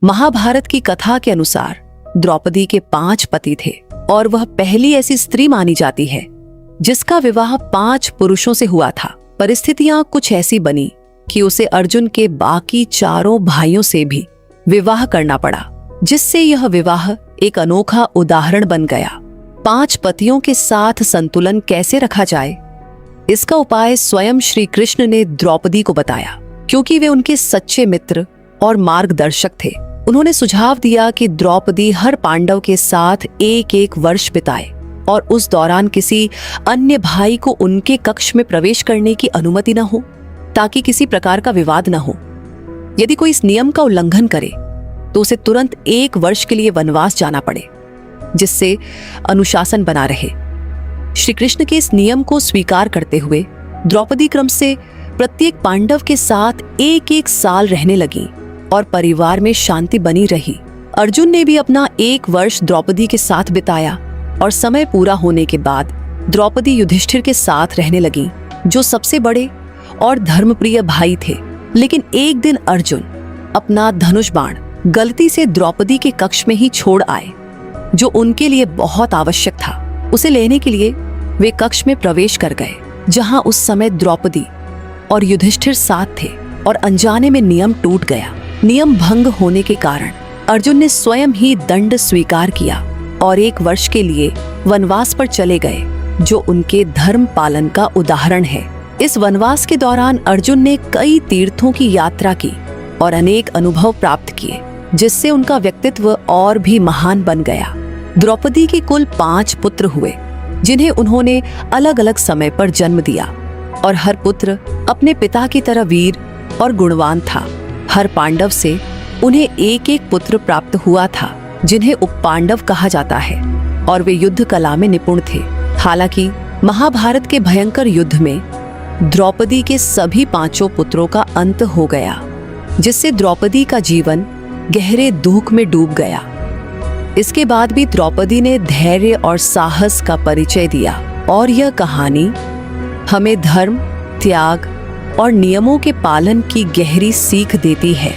महाभारत की कथा के अनुसार द्रौपदी के 5 पति थे और वह पहली ऐसी स्त्री मानी जाती है जिसका विवाह 5 पुरुषों से हुआ था। परिस्थितियां कुछ ऐसी बनी कि उसे अर्जुन के बाकी 4 भाइयों से भी विवाह करना पड़ा, जिससे यह विवाह एक अनोखा उदाहरण बन गया। 5 पतियों के साथ संतुलन कैसे रखा जाए, इसका उपाय स्वयं श्री कृष्ण ने द्रौपदी को बताया, क्योंकि वे उनके सच्चे मित्र और मार्गदर्शक थे। उन्होंने सुझाव दिया कि द्रौपदी हर पांडव के साथ 1-1 वर्ष बिताए और उस दौरान किसी अन्य भाई को उनके कक्ष में प्रवेश करने की अनुमति न हो, ताकि किसी प्रकार का विवाद न हो। यदि कोई इस नियम का उल्लंघन करे तो उसे तुरंत 1 वर्ष के लिए वनवास जाना पड़े, जिससे अनुशासन बना रहे। श्री कृष्ण के इस नियम को स्वीकार करते हुए द्रौपदी क्रम से प्रत्येक पांडव के साथ 1-1 साल रहने लगी और परिवार में शांति बनी रही। अर्जुन ने भी अपना 1 वर्ष द्रौपदी के साथ बिताया और समय पूरा होने के बाद द्रौपदी युधिष्ठिर के साथ रहने लगी, जो सबसे बड़े और धर्मप्रिय भाई थे। लेकिन एक दिन अर्जुन अपना धनुष बाण गलती से द्रौपदी के कक्ष में ही छोड़ आए, जो उनके लिए बहुत आवश्यक था। उसे लेने के लिए वे कक्ष में प्रवेश कर गए, जहां उस समय द्रौपदी और युधिष्ठिर साथ थे और अनजाने में नियम टूट गया। नियम भंग होने के कारण अर्जुन ने स्वयं ही दंड स्वीकार किया और 1 वर्ष के लिए वनवास पर चले गए, जो उनके धर्म पालन का उदाहरण है। इस वनवास के दौरान अर्जुन ने कई तीर्थों की यात्रा की और अनेक अनुभव प्राप्त किए, जिससे उनका व्यक्तित्व और भी महान बन गया। द्रौपदी के कुल 5 पुत्र हुए, जिन्हें उन्होंने अलग अलग समय पर जन्म दिया, और हर पुत्र अपने पिता की तरह वीर और गुणवान था। हर पांडव से उन्हें 1-1 पुत्र प्राप्त हुआ था, जिन्हें उपपांडव कहा जाता है, और वे युद्ध कला में निपुण थे। हालांकि महाभारत के भयंकर युद्ध में द्रौपदी के सभी 5 पुत्रों का अंत हो गया, जिससे द्रौपदी का जीवन गहरे दुख में डूब गया। इसके बाद भी द्रौपदी ने धैर्य और साहस का परिचय दिया, और यह कहानी हमें धर्म, त्याग और नियमों के पालन की गहरी सीख देती है।